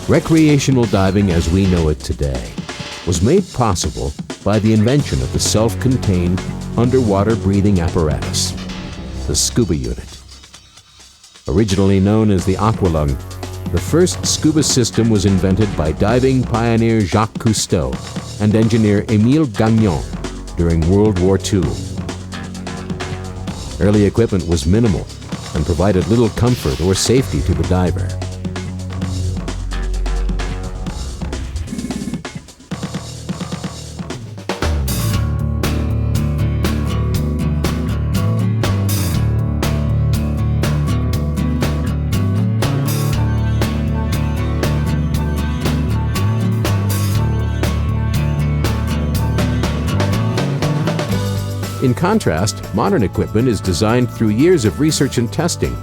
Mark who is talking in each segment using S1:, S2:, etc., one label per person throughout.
S1: Recreational diving as we know it today was made possible by the invention of the self-contained underwater breathing apparatus, the scuba unit. Originally known as the aqualung, the first scuba system was invented by diving pioneer Jacques Cousteau and engineer Émile Gagnon during World War II. Early equipment was minimal and provided little comfort or safety to the diver. In contrast, modern equipment is designed through years of research and testing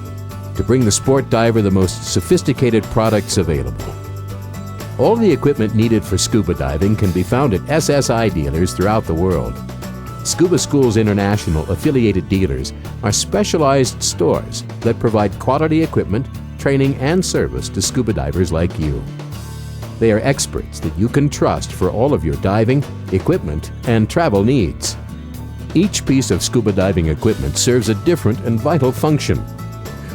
S1: to bring the sport diver the most sophisticated products available. All the equipment needed for scuba diving can be found at SSI dealers throughout the world. Scuba Schools International affiliated dealers are specialized stores that provide quality equipment, training, and service to scuba divers like you. They are experts that you can trust for all of your diving, equipment, and travel needs. Each piece of scuba diving equipment serves a different and vital function.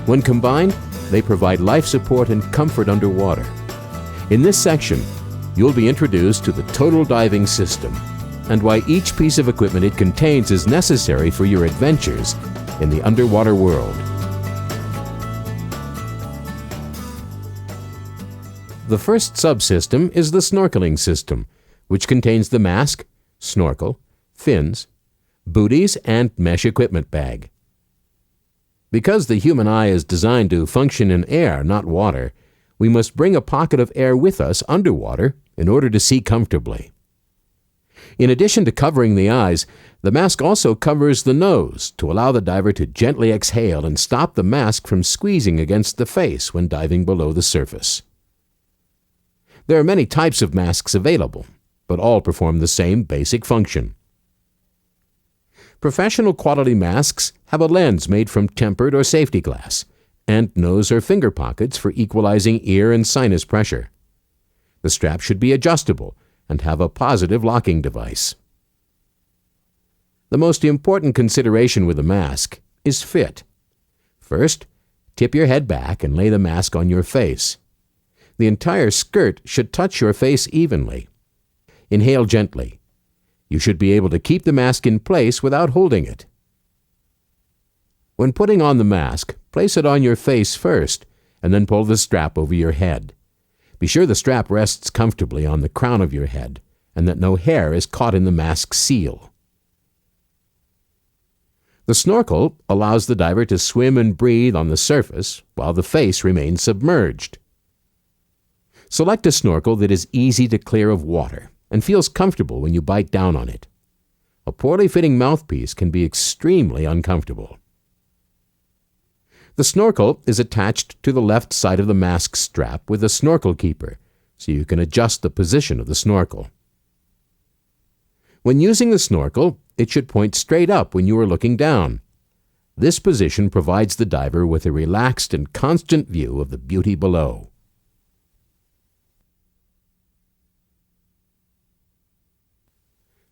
S1: When combined, they provide life support and comfort underwater. In this section, you'll be introduced to the total diving system and why each piece of equipment it contains is necessary for your adventures in the underwater world. The first subsystem is the snorkeling system, which contains the mask, snorkel, fins, booties, and mesh equipment bag. Because the human eye is designed to function in air, not water, we must bring a pocket of air with us underwater in order to see comfortably. In addition to covering the eyes, the mask also covers the nose to allow the diver to gently exhale and stop the mask from squeezing against the face when diving below the surface. There are many types of masks available, but all perform the same basic function. Professional quality masks have a lens made from tempered or safety glass, and nose or finger pockets for equalizing ear and sinus pressure. The strap should be adjustable and have a positive locking device. The most important consideration with a mask is fit. First, tip your head back and lay the mask on your face. The entire skirt should touch your face evenly. Inhale gently. You should be able to keep the mask in place without holding it. When putting on the mask, place it on your face first, and then pull the strap over your head. Be sure the strap rests comfortably on the crown of your head, and that no hair is caught in the mask seal. The snorkel allows the diver to swim and breathe on the surface while the face remains submerged. Select a snorkel that is easy to clear of water and feels comfortable when you bite down on it. A poorly fitting mouthpiece can be extremely uncomfortable. The snorkel is attached to the left side of the mask strap with a snorkel keeper, so you can adjust the position of the snorkel. When using the snorkel, it should point straight up when you are looking down. This position provides the diver with a relaxed and constant view of the beauty below.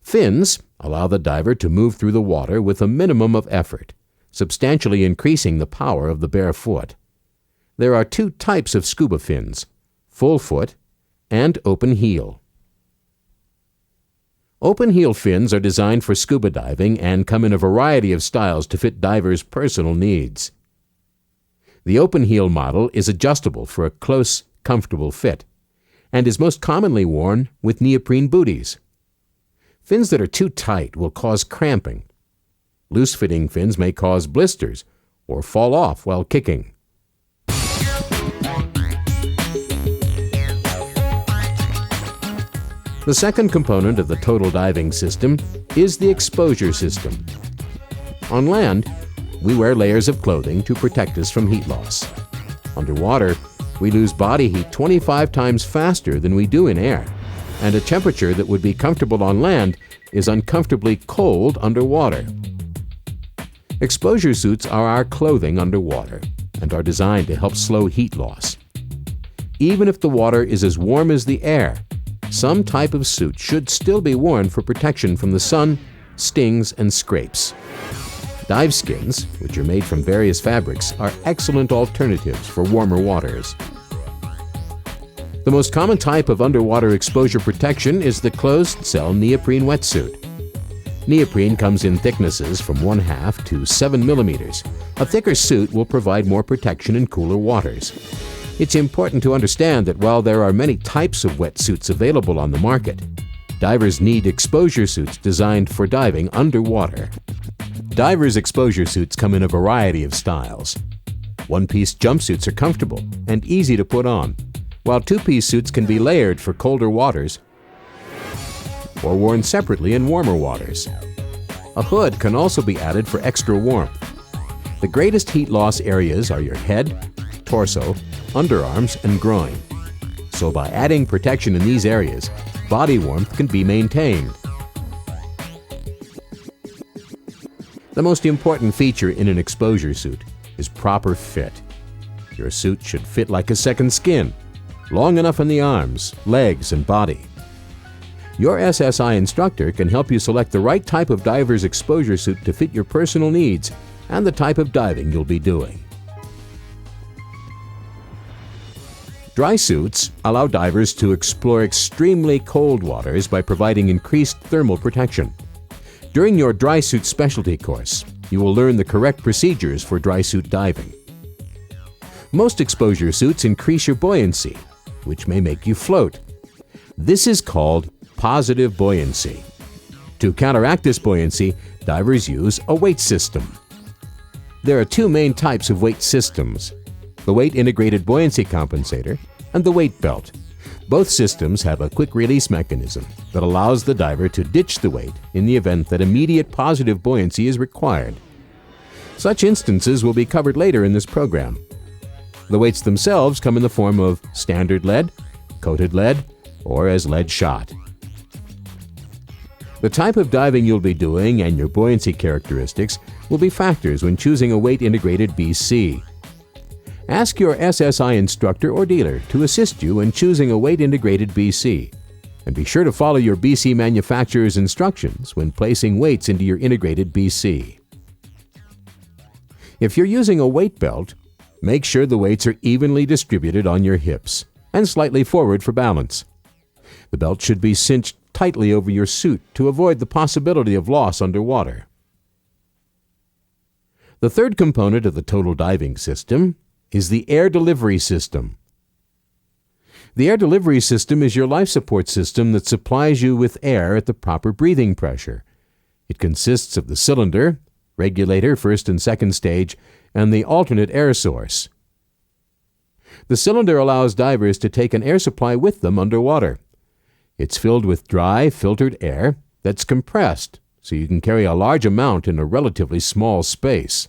S1: Fins allow the diver to move through the water with a minimum of effort, substantially increasing the power of the bare foot. There are two types of scuba fins, full foot and open heel. Open heel fins are designed for scuba diving and come in a variety of styles to fit divers' personal needs. The open heel model is adjustable for a close, comfortable fit and is most commonly worn with neoprene booties. Fins that are too tight will cause cramping. Loose-fitting fins may cause blisters or fall off while kicking. The second component of the total diving system is the exposure system. On land, we wear layers of clothing to protect us from heat loss. Underwater, we lose body heat 25 times faster than we do in air, and a temperature that would be comfortable on land is uncomfortably cold underwater. Exposure suits are our clothing underwater and are designed to help slow heat loss. even if the water is as warm as the air, some type of suit should still be worn for protection from the sun, stings, and scrapes. Dive skins, which are made from various fabrics, are excellent alternatives for warmer waters. The most common type of underwater exposure protection is the closed-cell neoprene wetsuit. Neoprene comes in thicknesses from 1/2 to 7 millimeters. A thicker suit will provide more protection in cooler waters. It's important to understand that while there are many types of wetsuits available on the market, divers need exposure suits designed for diving underwater. Divers' exposure suits come in a variety of styles. One-piece jumpsuits are comfortable and easy to put on, while two-piece suits can be layered for colder waters or worn separately in warmer waters. A hood can also be added for extra warmth. The greatest heat loss areas are your head, torso, underarms, and groin. So by adding protection in these areas, body warmth can be maintained. The most important feature in an exposure suit is proper fit. Your suit should fit like a second skin, long enough in the arms, legs, and body. Your SSI instructor can help you select the right type of diver's exposure suit to fit your personal needs and the type of diving you'll be doing. Dry suits allow divers to explore extremely cold waters by providing increased thermal protection. During your dry suit specialty course, you will learn the correct procedures for dry suit diving. Most exposure suits increase your buoyancy, which may make you float. This is called positive buoyancy. To counteract this buoyancy, divers use a weight system. There are two main types of weight systems: the weight integrated buoyancy compensator and the weight belt. Both systems have a quick release mechanism that allows the diver to ditch the weight in the event that immediate positive buoyancy is required. Such instances will be covered later in this program. The weights themselves come in the form of standard lead, coated lead, or as lead shot. The type of diving you'll be doing and your buoyancy characteristics will be factors when choosing a weight-integrated BC. Ask your SSI instructor or dealer to assist you in choosing a weight-integrated BC, and be sure to follow your BC manufacturer's instructions when placing weights into your integrated BC. If you're using a weight belt, make sure the weights are evenly distributed on your hips and slightly forward for balance. The belt should be cinched tightly over your suit to avoid the possibility of loss underwater. The third component of the total diving system is the air delivery system. The air delivery system is your life support system that supplies you with air at the proper breathing pressure. It consists of the cylinder, regulator, first and second stage, and the alternate air source. The cylinder allows divers to take an air supply with them underwater. It's filled with dry, filtered air that's compressed, so you can carry a large amount in a relatively small space.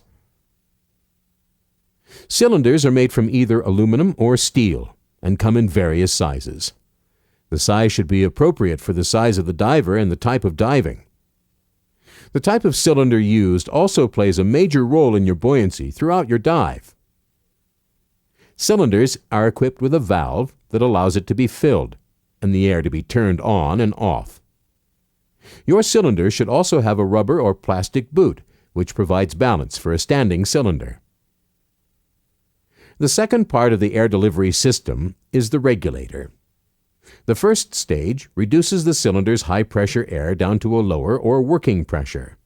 S1: Cylinders are made from either aluminum or steel and come in various sizes. The size should be appropriate for the size of the diver and the type of diving. The type of cylinder used also plays a major role in your buoyancy throughout your dive. Cylinders are equipped with a valve that allows it to be filled and the air to be turned on and off. Your cylinder should also have a rubber or plastic boot, which provides balance for a standing cylinder. The second part of the air delivery system is the regulator. The first stage reduces the cylinder's high-pressure air down to a lower or working pressure.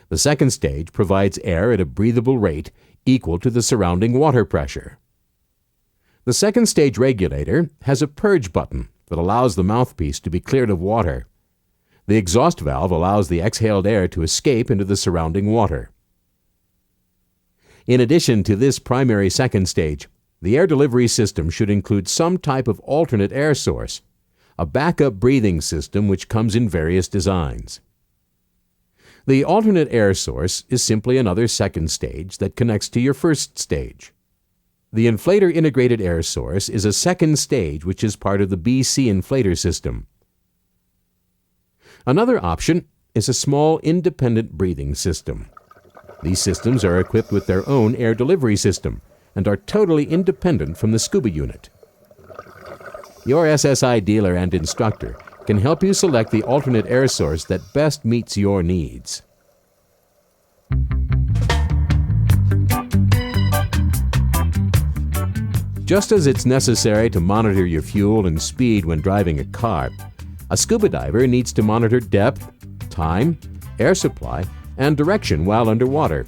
S1: The second stage provides air at a breathable rate equal to the surrounding water pressure. The second stage regulator has a purge button that allows the mouthpiece to be cleared of water. The exhaust valve allows the exhaled air to escape into the surrounding water. In addition to this primary second stage, the air delivery system should include some type of alternate air source, a backup breathing system which comes in various designs. The alternate air source is simply another second stage that connects to your first stage. The inflator integrated air source is a second stage which is part of the BC inflator system. Another option is a small independent breathing system. These systems are equipped with their own air delivery system and are totally independent from the scuba unit. Your SSI dealer and instructor can help you select the alternate air source that best meets your needs. Just as it's necessary to monitor your fuel and speed when driving a car, a scuba diver needs to monitor depth, time, air supply, and direction while underwater.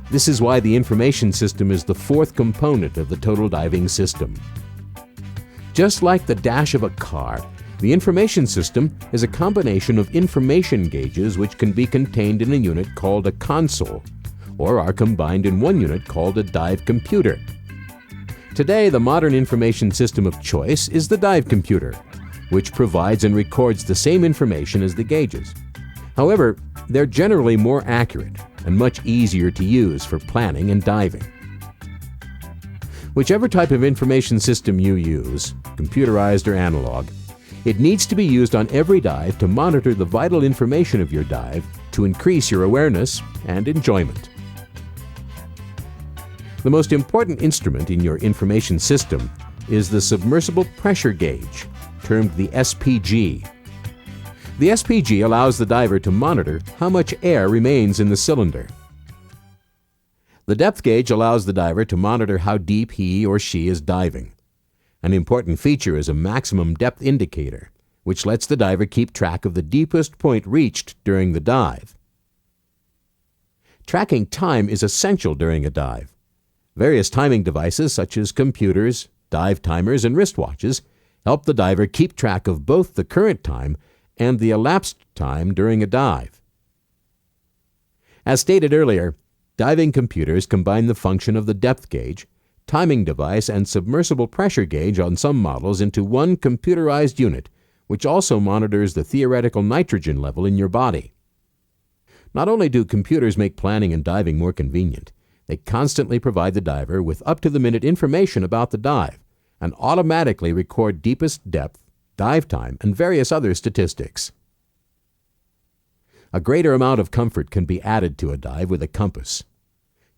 S1: This is why the information system is the fourth component of the total diving system. Just like the dash of a car, the information system is a combination of information gauges which can be contained in a unit called a console, or are combined in one unit called a dive computer. Today, the modern information system of choice is the dive computer, which provides and records the same information as the gauges. However, they're generally more accurate and much easier to use for planning and diving. Whichever type of information system you use, computerized or analog, it needs to be used on every dive to monitor the vital information of your dive to increase your awareness and enjoyment. The most important instrument in your information system is the submersible pressure gauge, termed the SPG. The SPG allows the diver to monitor how much air remains in the cylinder. The depth gauge allows the diver to monitor how deep he or she is diving. An important feature is a maximum depth indicator, which lets the diver keep track of the deepest point reached during the dive. Tracking time is essential during a dive. Various timing devices such as computers, dive timers, and wristwatches help the diver keep track of both the current time and the elapsed time during a dive. As stated earlier, diving computers combine the function of the depth gauge, timing device, and submersible pressure gauge on some models into one computerized unit, which also monitors the theoretical nitrogen level in your body. Not only do computers make planning and diving more convenient, they constantly provide the diver with up-to-the-minute information about the dive and automatically record deepest depth, dive time, and various other statistics. A greater amount of comfort can be added to a dive with a compass.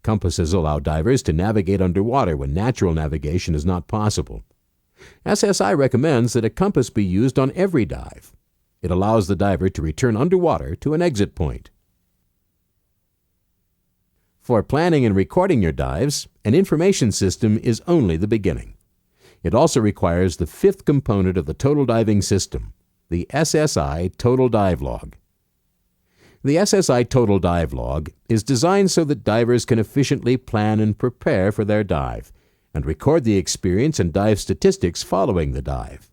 S1: Compasses allow divers to navigate underwater when natural navigation is not possible. SSI recommends that a compass be used on every dive. It allows the diver to return underwater to an exit point. For planning and recording your dives, an information system is only the beginning. It also requires the fifth component of the total diving system, the SSI Total Dive Log. The SSI Total Dive Log is designed so that divers can efficiently plan and prepare for their dive and record the experience and dive statistics following the dive.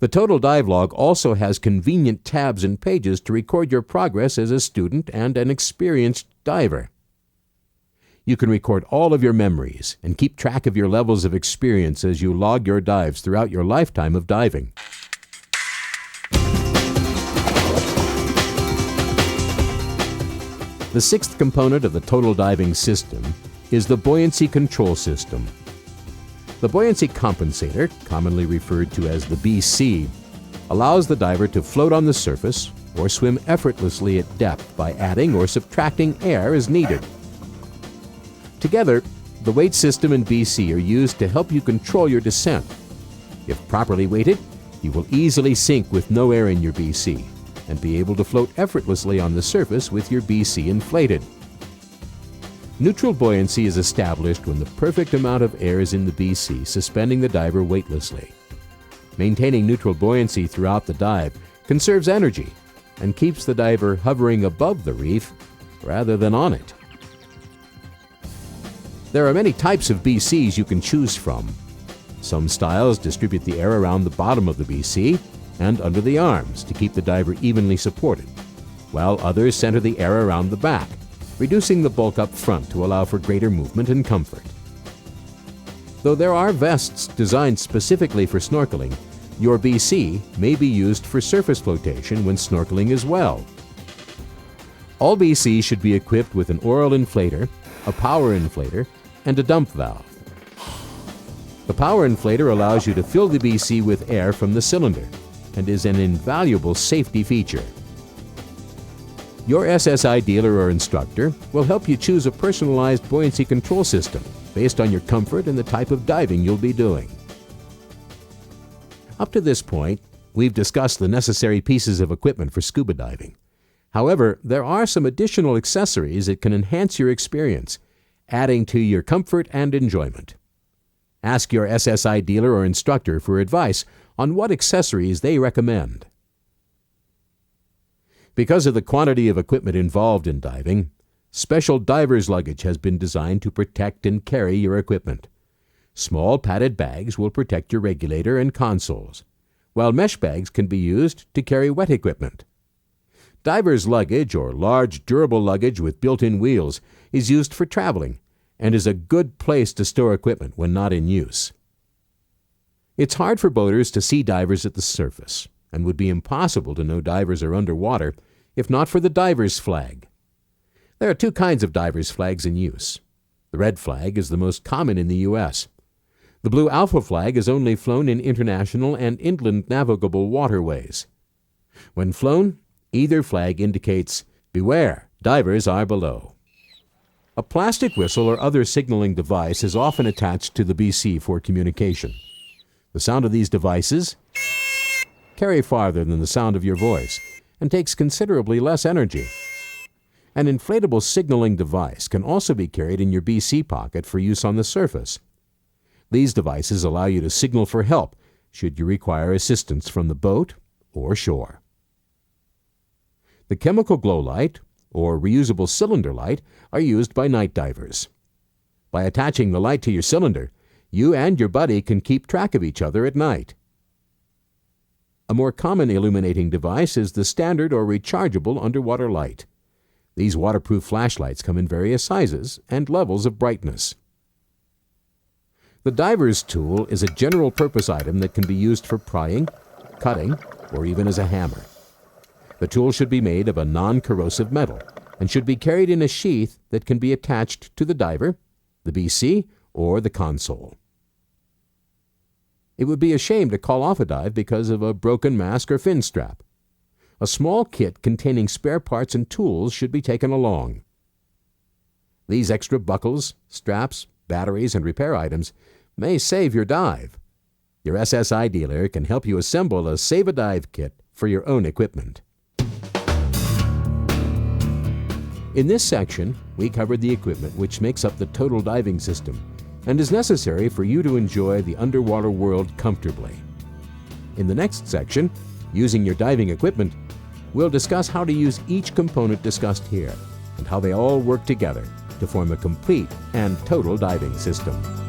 S1: The Total Dive Log also has convenient tabs and pages to record your progress as a student and an experienced diver. You can record all of your memories and keep track of your levels of experience as you log your dives throughout your lifetime of diving. The sixth component of the total diving system is the buoyancy control system. The buoyancy compensator, commonly referred to as the BC, allows the diver to float on the surface or swim effortlessly at depth by adding or subtracting air as needed. Together, the weight system and BC are used to help you control your descent. If properly weighted, you will easily sink with no air in your BC and be able to float effortlessly on the surface with your BC inflated. Neutral buoyancy is established when the perfect amount of air is in the BC, suspending the diver weightlessly. Maintaining neutral buoyancy throughout the dive conserves energy and keeps the diver hovering above the reef rather than on it. There are many types of BCs you can choose from. Some styles distribute the air around the bottom of the BC and under the arms to keep the diver evenly supported, while others center the air around the back, reducing the bulk up front to allow for greater movement and comfort. Though there are vests designed specifically for snorkeling, your BC may be used for surface flotation when snorkeling as well. All BCs should be equipped with an oral inflator, a power inflator, and a dump valve. The power inflator allows you to fill the BC with air from the cylinder and is an invaluable safety feature. Your SSI dealer or instructor will help you choose a personalized buoyancy control system based on your comfort and the type of diving you'll be doing. Up to this point, we've discussed the necessary pieces of equipment for scuba diving. However, there are some additional accessories that can enhance your experience, adding to your comfort and enjoyment. Ask your SSI dealer or instructor for advice on what accessories they recommend. Because of the quantity of equipment involved in diving, special diver's luggage has been designed to protect and carry your equipment. Small padded bags will protect your regulator and consoles, while mesh bags can be used to carry wet equipment. Diver's luggage, or large durable luggage with built-in wheels, is used for traveling and is a good place to store equipment when not in use. It's hard for boaters to see divers at the surface, and would be impossible to know divers are underwater if not for the diver's flag. There are two kinds of diver's flags in use. The red flag is the most common in the U.S. The blue alpha flag is only flown in international and inland navigable waterways. When flown, either flag indicates, "Beware, divers are below." A plastic whistle or other signaling device is often attached to the BC for communication. The sound of these devices carry farther than the sound of your voice and takes considerably less energy. An inflatable signaling device can also be carried in your BC pocket for use on the surface. These devices allow you to signal for help should you require assistance from the boat or shore. The chemical glow light, or reusable cylinder light, are used by night divers. By attaching the light to your cylinder, you and your buddy can keep track of each other at night. A more common illuminating device is the standard or rechargeable underwater light. These waterproof flashlights come in various sizes and levels of brightness. The diver's tool is a general-purpose item that can be used for prying, cutting, or even as a hammer. The tool should be made of a non-corrosive metal and should be carried in a sheath that can be attached to the diver, the BC, or the console. It would be a shame to call off a dive because of a broken mask or fin strap. A small kit containing spare parts and tools should be taken along. These extra buckles, straps, batteries, and repair items may save your dive. Your SSI dealer can help you assemble a Save-A-Dive kit for your own equipment. In this section, we covered the equipment which makes up the total diving system and is necessary for you to enjoy the underwater world comfortably. In the next section, using your diving equipment, we'll discuss how to use each component discussed here and how they all work together to form a complete and total diving system.